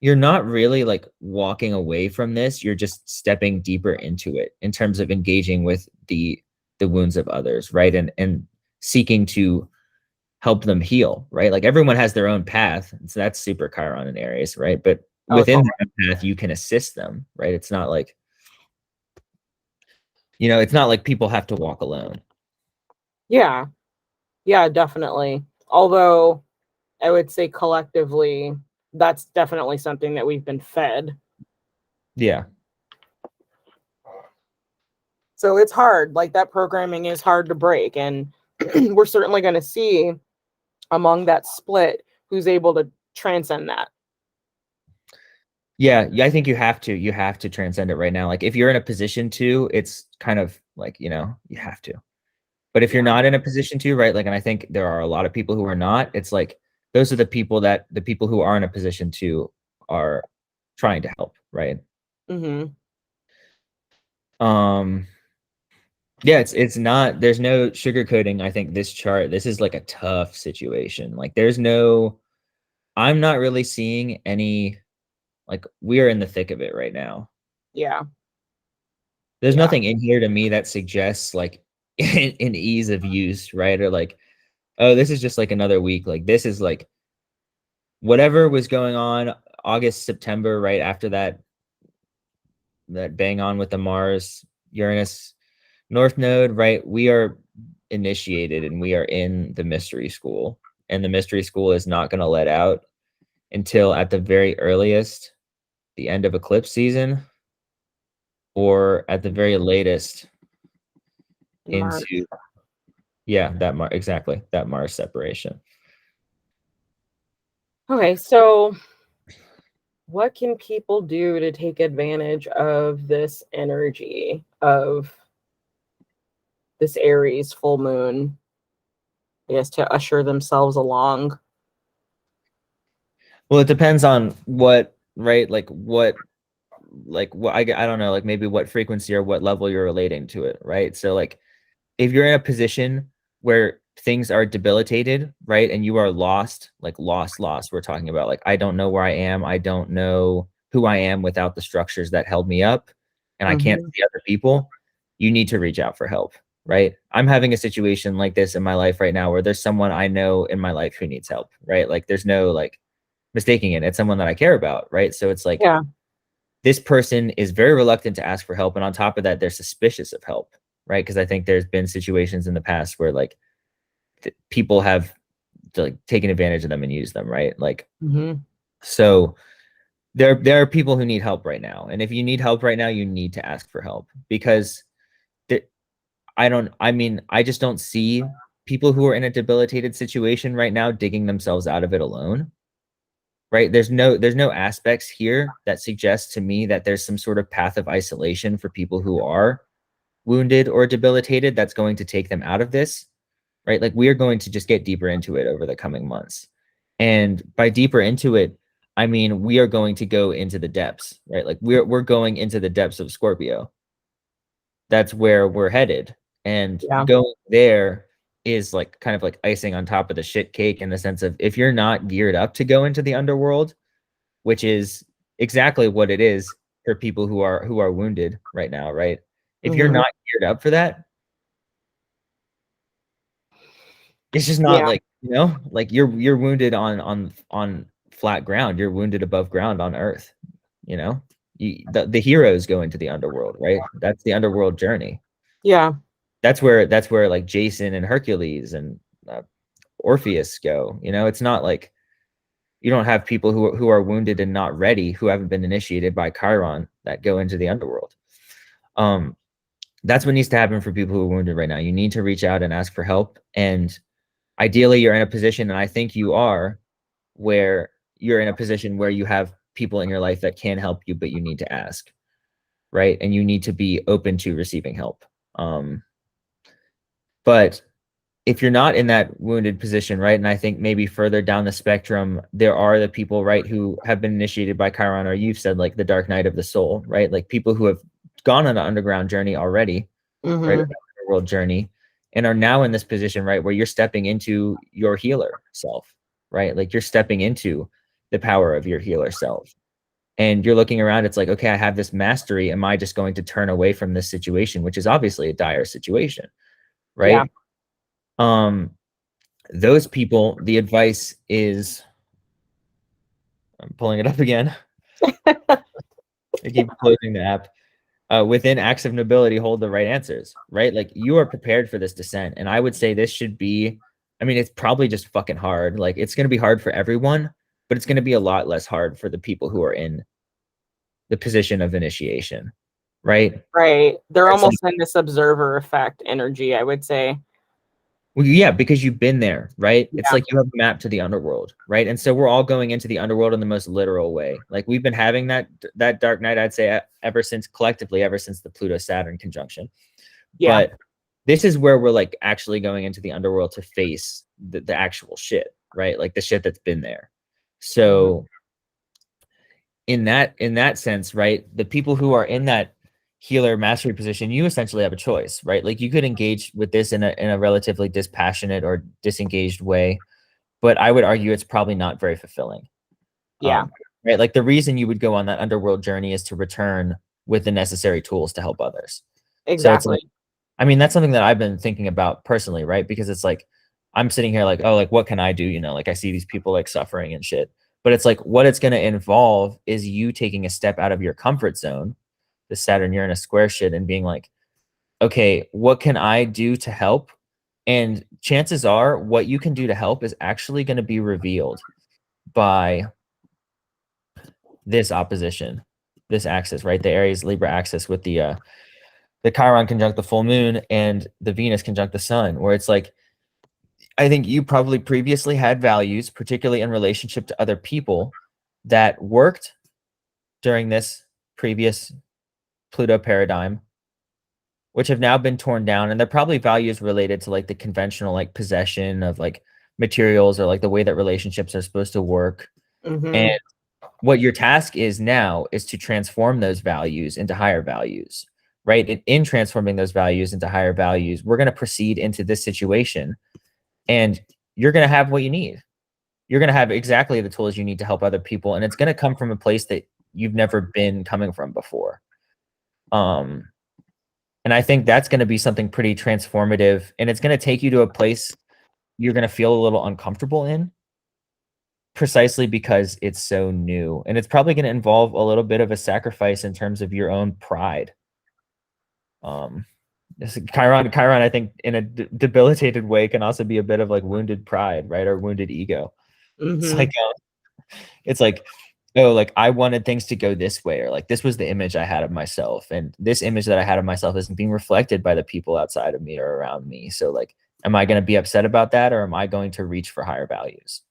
you're not really like walking away from this, you're just stepping deeper into it in terms of engaging with the wounds of others, right? And seeking to help them heal, right? Like everyone has their own path. So that's super Chiron in Aries, right? But Oh, within totally. that path, you can assist them, right? It's not like, it's not like people have to walk alone. Yeah. Yeah, definitely. Although I would say collectively, that's definitely something that we've been fed. Yeah. So it's hard. Like that programming is hard to break. And we're certainly going to see among that split who's able to transcend that. Yeah, I think you have to transcend it right now. Like if you're in a position to, it's kind of like, you have to. But if you're Yeah. not in a position to, right? Like, and I think there are a lot of people who are not, it's like those are the people who are in a position to are trying to help, right? Mm-hmm. Um, yeah, it's not, there's no sugarcoating. I think this chart, this is like a tough situation. Like I'm not really seeing any, like we are in the thick of it right now. Yeah. There's Yeah. nothing in here to me that suggests like an ease of use, right? Or like, oh, this is just like another week. Like this is like whatever was going on August, September, right after that bang on with the Mars Uranus North Node, right? We are initiated and we are in the mystery school. And the mystery school is not going to let out until at the very earliest, the end of eclipse season, or at the very latest March. into, yeah, exactly, that Mars separation. Okay. So what can people do to take advantage of this energy of this Aries full moon? I guess to usher themselves along. Well, it depends on what, right? Like what I don't know, like maybe what frequency or what level you're relating to it, right? So like if you're in a position where things are debilitated, right, and you are lost, like lost, we're talking about like I don't know where I am, I don't know who I am without the structures that held me up, and I can't Mm-hmm. see other people, you need to reach out for help, right? I'm having a situation like this in my life right now where there's someone I know in my life who needs help, right? Like there's no like mistaking it. It's someone that I care about, right? So it's like Yeah. this person is very reluctant to ask for help, and on top of that they're suspicious of help, right? Because I think there's been situations in the past where like people have like taken advantage of them and used them, right? Like Mm-hmm. so there are people who need help right now, and if you need help right now you need to ask for help because th- I mean I just don't see people who are in a debilitated situation right now digging themselves out of it alone, right? There's no aspects here that suggest to me that there's some sort of path of isolation for people who are wounded or debilitated that's going to take them out of this, right? Like we are going to just get deeper into it over the coming months. And by deeper into it, I mean we are going to go into the depths, right? Like we're going into the depths of Scorpio. That's where we're headed. And Yeah. going there is like kind of like icing on top of the shit cake in the sense of if you're not geared up to go into the underworld, which is exactly what it is for people who are wounded right now, right? If you're Mm-hmm. not geared up for that, it's just not Yeah. like, like you're wounded on flat ground. You're wounded above ground on earth, you know? The heroes go into the underworld, right? That's the underworld journey. Yeah. That's where like Jason and Hercules and Orpheus go, it's not like you don't have people who are wounded and not ready, who haven't been initiated by Chiron that go into the underworld. Um, that's what needs to happen for people who are wounded right now. You need to reach out and ask for help. And ideally, you're in a position, and I think you are, where you're in a position where you have people in your life that can help you, but you need to ask, right? And you need to be open to receiving help. But if you're not in that wounded position, right? And I think maybe further down the spectrum, there are the people, right, who have been initiated by Chiron, or you've said like the dark night of the soul, right? Like people who have gone on an underground journey already, right? Mm-hmm. World journey, and are now in this position, right, where you're stepping into your healer self, right? Like you're stepping into the power of your healer self. And you're looking around, it's like, okay, I have this mastery. Am I just going to turn away from this situation, which is obviously a dire situation? Yeah. right? Those people, the advice is, I'm pulling it up again. I keep closing the app. Within acts of nobility, hold the right answers, right? Like you are prepared for this descent. And I would say this should be, I mean, it's probably just fucking hard. Like it's going to be hard for everyone, but it's going to be a lot less hard for the people who are in the position of initiation, right? Right. They're It's like, almost in this observer effect energy, I would say. well, yeah, because you've been there, right? It's Yeah. like you have a map to the underworld, right? And so we're all going into the underworld in the most literal way. Like we've been having that dark night, I'd say, ever since collectively, ever since the Pluto Saturn conjunction. Yeah. But this is where we're like actually going into the underworld to face the actual shit, right? Like the shit that's been there. Mhm. So in that sense, right, the people who are in that healer mastery position, you essentially have a choice, right? Like you could engage with this in a relatively dispassionate or disengaged way, but I would argue it's probably not very fulfilling. Yeah. Right, like the reason you would go on that underworld journey is to return with the necessary tools to help others. So it's like, Exactly. I mean, that's something that I've been thinking about personally, right? Because it's like I'm sitting here like, oh, like what can I do? You know, like I see these people like suffering and shit. But it's like what it's going to involve is you taking a step out of your comfort zone, the Saturn Uranus square shit, and being like, okay, what can I do to help? And chances are, what you can do to help is actually going to be revealed by this opposition, this axis, right? The Aries Libra axis with the Chiron conjunct the full moon and the Venus conjunct the sun, where it's like, I think you probably previously had values, particularly in relationship to other people, that worked during this previous Pluto paradigm, which have now been torn down. And they're probably values related to like the conventional like possession of like materials or like the way that relationships are supposed to work. And Hmm. what your task is now is to transform those values into higher values, right? And in transforming those values into higher values, we're going to proceed into this situation and you're going to have what you need. You're going to have exactly the tools you need to help other people. And it's going to come from a place that you've never been coming from before. Um, and I think that's going to be something pretty transformative. And it's going to take you to a place you're going to feel a little uncomfortable in, precisely because it's so new. And it's probably going to involve a little bit of a sacrifice in terms of your own pride. Um, Chiron, I think, in a debilitated way, can also be a bit of like wounded pride, right, or wounded ego. It's Hmm. like, it's like, oh, like I wanted things to go this way, or like this was the image I had of myself, and this image that I had of myself isn't being reflected by the people outside of me or around me. So, like, am I going to be upset about that, or am I going to reach for higher values?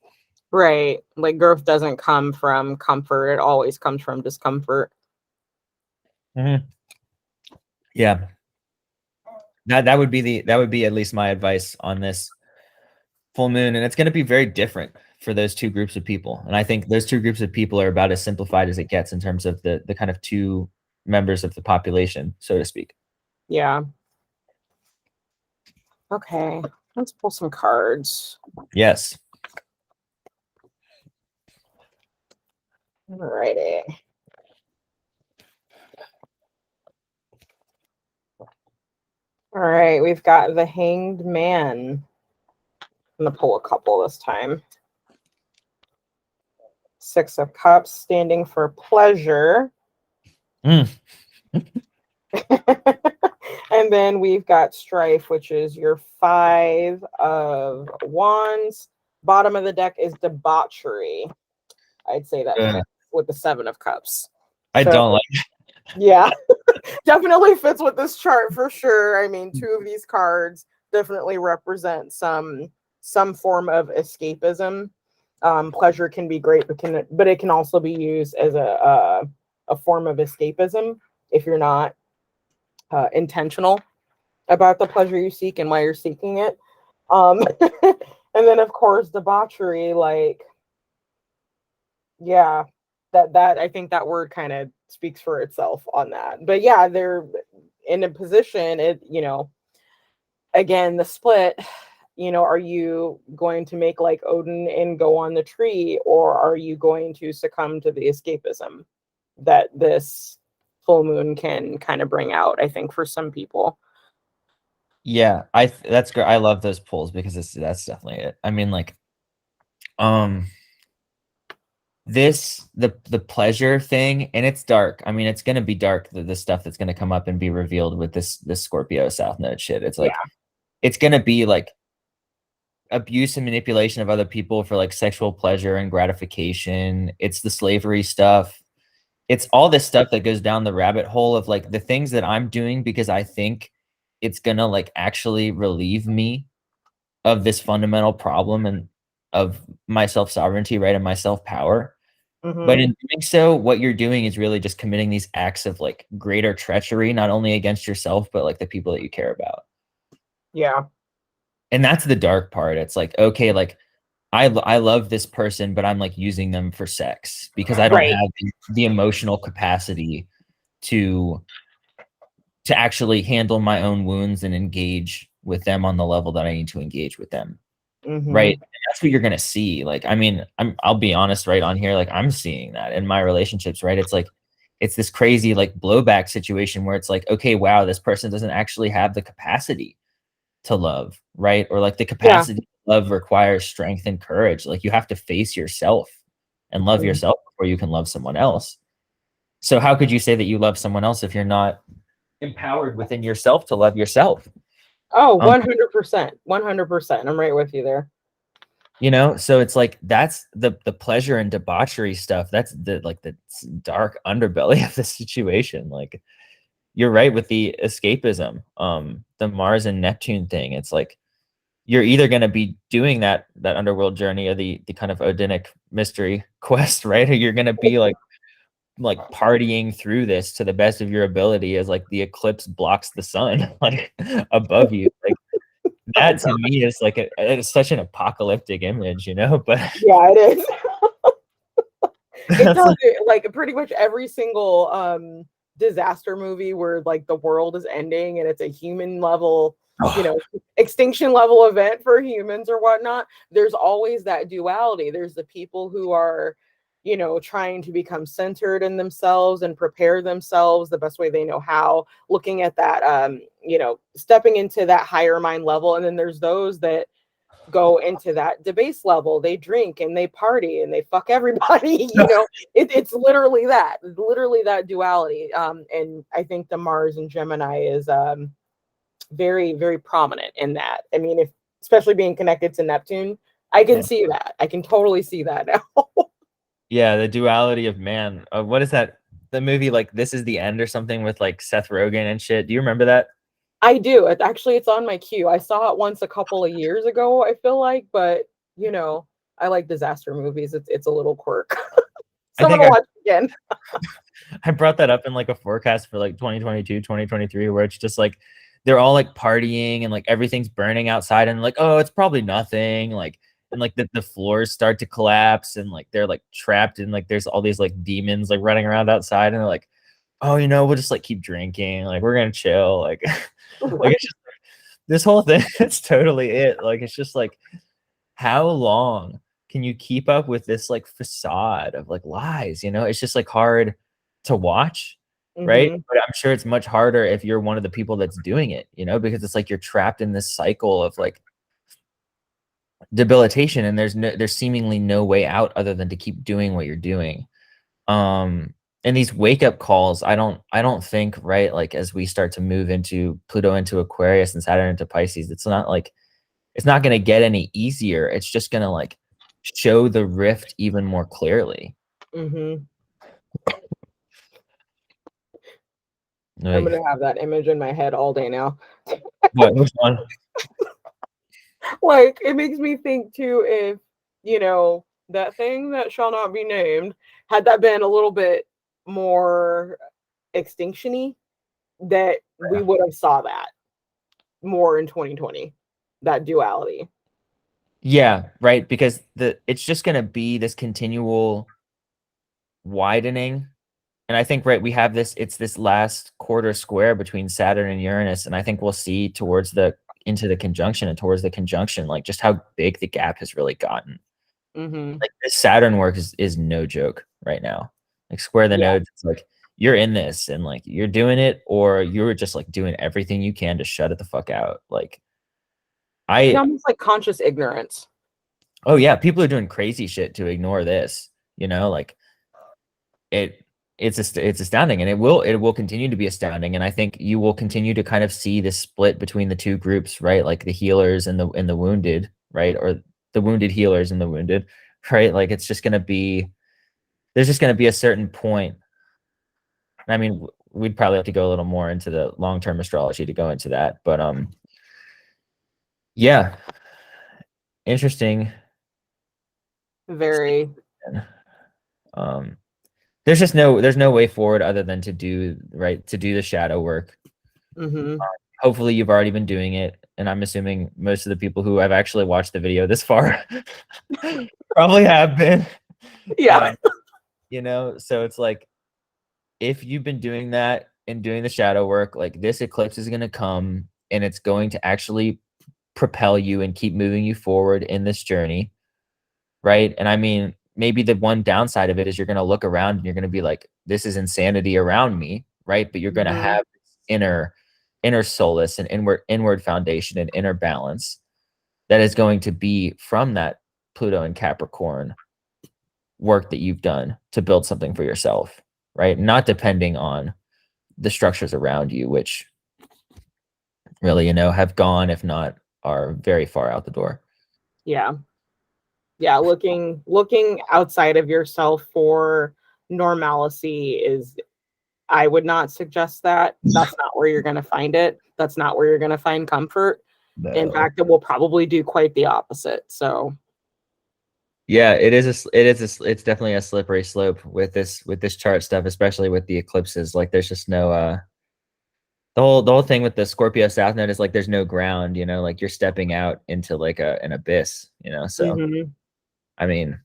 Right. Like growth doesn't come from comfort. It always comes from discomfort. Mhm. Yeah, that would be at least my advice on this full moon, and it's going to be very different for those two groups of people. And I think those two groups of people are about as simplified as it gets in terms of the kind of two members of the population, so to speak. Yeah. Okay. Let's pull some cards. Yes. Alrighty. All right. We've got the Hanged Man. I'm going to pull a couple this time. Six of Cups, standing for pleasure. Mm. And then we've got Strife, which is your Five of Wands. Bottom of the deck is debauchery. I'd say that Uh, fits with the Seven of Cups. I So, don't like. yeah, definitely fits with this chart for sure. I mean, two of these cards definitely represent some form of escapism. Pleasure can be great, but it can also be used as a form of escapism if you're not intentional about the pleasure you seek and why you're seeking it. And then of course debauchery, like, yeah, that I think that word kind of speaks for itself on that. But yeah, they're in a position, again, the split, are you going to make like Odin and go on the tree, or are you going to succumb to the escapism that this full moon can kind of bring out, I think, for some people. Yeah, that's great. I love those polls because that's definitely it. I mean, like, um, the pleasure thing, and it's dark. I mean, it's gonna be dark, the stuff that's gonna come up and be revealed with this Scorpio South Node shit. It's like Yeah. it's gonna be like abuse and manipulation of other people for like sexual pleasure and gratification. It's the slavery stuff. It's all this stuff that goes down the rabbit hole of like the things that I'm doing because I think it's gonna like actually relieve me of this fundamental problem and of my self-sovereignty, right? And my self-power. But Hmm. in doing so, what you're doing is really just committing these acts of like greater treachery, not only against yourself, but like the people that you care about. Yeah. And that's the dark part. It's like, okay, like I love this person, but I'm like using them for sex because I don't Right. have the emotional capacity to actually handle my own wounds and engage with them on the level that I need to engage with them. Right. Hmm. And that's what you're gonna see. Like, I mean, I'll be honest right on here. Like, I'm seeing that in my relationships, right? It's like it's this crazy like blowback situation where it's like, okay, wow, this person doesn't actually have the capacity to love, right? Or like the Yeah. capacity to love requires strength and courage. Like you have to face yourself and love Mhm. yourself before you can love someone else. So how could you say that you love someone else if you're not empowered within yourself to love yourself? Oh, Um, 100%. 100%. I'm right with you there. you know, so it's like that's the pleasure and debauchery stuff. That's the like the dark underbelly of the situation. Like you're right with the escapism, the Mars and Neptune thing. It's like you're either going to be doing that underworld journey or the kind of Odinic mystery quest, right? Or you're going to be like partying through this to the best of your ability as like the eclipse blocks the sun like above you. Like Oh that to god. me is like it's such an apocalyptic image, you know, but Yeah, it is. It that's tells like you like pretty much every single disaster movie where like the world is ending and it's a human level, you oh, know, extinction level event for humans or whatnot. There's always that duality. There's the people who are, you know, trying to become centered in themselves and prepare themselves the best way they know how, looking at that you know, stepping into that higher mind level. And then there's those that go into that debase level. They drink and they party and they fuck everybody. You know, it's literally that duality. And I think the Mars and Gemini is very, very prominent in that. I mean, if especially being connected to Neptune, I can yeah. see that. I can totally see that now. Yeah, the duality of man. What is that? The movie like This Is the End or something with like Seth Rogen and shit. Do you remember that? I do. It actually it's on my queue. I saw it once a couple of years ago, I feel like, but you know, I like disaster movies. It's a little quirk. I So I'm think gonna watch it again. I brought that up in like a forecast for like 2022, 2023, where it's just like they're all like partying and like everything's burning outside and like, oh, it's probably nothing. Like, and like the floors start to collapse and like they're like trapped and like there's all these like demons like running around outside and they're like, oh, you know, we'll just like keep drinking, like we're gonna chill. Like like it's Right. just this whole thing, it's totally it. Like it's just like how long can you keep up with this like facade of like lies? You know, it's just like hard to watch, right? Hmm. But I'm sure it's much harder if you're one of the people that's doing it, you know, because it's like you're trapped in this cycle of like debilitation and there's seemingly no way out other than to keep doing what you're doing. Um and these wake up calls, I don't think, right, like as we start to move into Pluto into Aquarius and Saturn into Pisces, it's not going to get any easier. It's just going to like show the rift even more clearly. Hmm. I'm Like, gonna have that image in my head all day now. what? Which one? Like it makes me think too if, you know, that thing that shall not be named, had that been a little bit more extinctiony, that we would have saw that more in 2020, that duality. Yeah, right. Because it's just going to be this continual widening. And I think, right, we have it's this last quarter square between Saturn and Uranus. And I think we'll see towards into the conjunction and towards the conjunction, like just how big the gap has really gotten. Hmm. Like this Saturn work is no joke right now. Like square the Yeah. nodes, it's like you're in this and like you're doing it, or you're just like doing everything you can to shut it the fuck out. Like It's I almost like conscious ignorance. oh yeah, people are doing crazy shit to ignore this, you know, like it's astounding, and it will continue to be astounding. And I think you will continue to kind of see this split between the two groups, right? Like the healers and the wounded, right? Or the wounded healers and the wounded, right? Like it's just going to be, there's just going to be a certain point. I mean, we'd probably have to go a little more into the long-term astrology to go into that, but yeah, interesting. Very. um there's no way forward other than to do right, to do the shadow work. Mm-hmm. Hopefully you've already been doing it, and I'm assuming most of the people who have actually watched the video this far probably have been. Yeah. You know, so it's like, if you've been doing that and doing the shadow work, like this eclipse is going to come and it's going to actually propel you and keep moving you forward in this journey, right? And I mean, maybe the one downside of it is you're going to look around and you're going to be like, this is insanity around me, right? But you're going to Mm-hmm. have this inner solace and inward foundation and inner balance that is going to be from that Pluto and Capricorn work that you've done to build something for yourself, right? Not depending on the structures around you, which really, you know, have gone, if not are very far out the door. Yeah. Yeah. Looking outside of yourself for normalcy is, I would not suggest that. That's not where you're going to find it. That's not where you're going to find comfort. In No. fact, it will probably do quite the opposite. So, Yeah, it's definitely a slippery slope with this chart stuff, especially with the eclipses. Like there's just no the whole thing with the Scorpio South Node is like there's no ground, you know, like you're stepping out into like an abyss, you know. So mhm. I mean,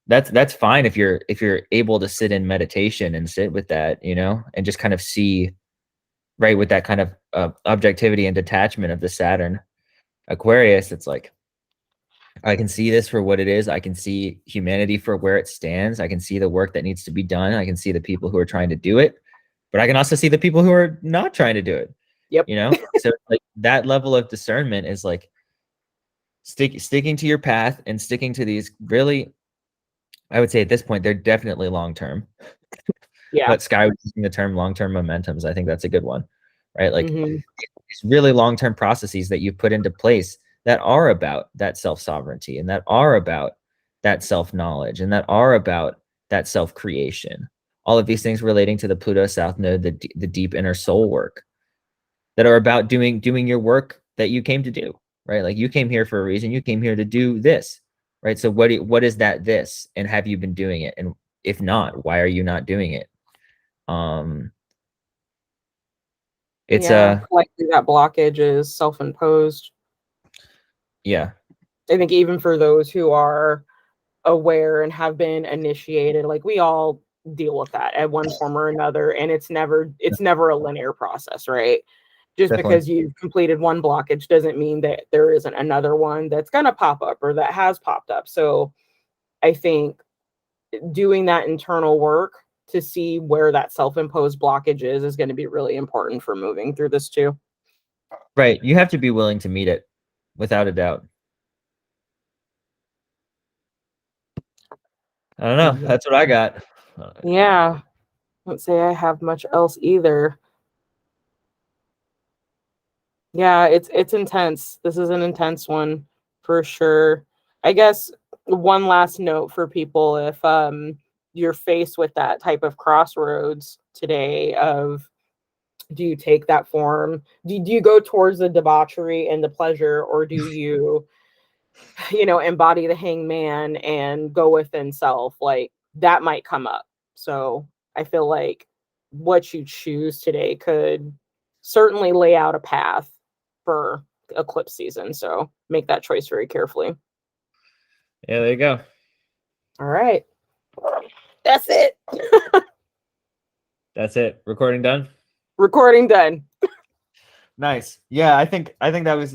that's fine if you're able to sit in meditation and sit with that, you know, and just kind of see, right, with that kind of objectivity and detachment of the Saturn Aquarius. It's like, I can see this for what it is. I can see humanity for where it stands. I can see the work that needs to be done. I can see the people who are trying to do it, but I can also see the people who are not trying to do it, Yep. you know? So like that level of discernment is like sticking to your path and sticking to these really, I would say at this point, they're definitely long-term, Yeah. but Sky was using the term long-term momentums. I think that's a good one, right? Like Mhm. these really long-term processes that you put into place that are about that self-sovereignty and that are about that self-knowledge and that are about that self-creation. All of these things relating to the Pluto South Node, the deep inner soul work, that are about doing your work that you came to do, right? Like you came here for a reason. You came here to do this, right? So what is that this? And have you been doing it? And if not, why are you not doing it? Um, it's Yeah. a Likely that blockage is self-imposed. yeah, I think even for those who are aware and have been initiated, like we all deal with that at one form or another, and it's never a linear process, right? Just definitely. because you've completed one blockage doesn't mean that there isn't another one that's going to pop up or that has popped up. So I think doing that internal work to see where that self-imposed blockage is going to be really important for moving through this too. Right. You have to be willing to meet it without a doubt. I don't know. Yeah. That's what I got. Yeah. I don't say I have much else either. Yeah, it's intense. This is an intense one for sure. I guess one last note for people, if you're faced with that type of crossroads today of, do you take that form? Do you go towards the debauchery and the pleasure, or do you, embody the hangman and go within self? Like that might come up. So I feel like what you choose today could certainly lay out a path for eclipse season. So make that choice very carefully. Yeah, there you go. All right. That's it. That's it. Recording done. Recording done. Nice. Yeah, I think that was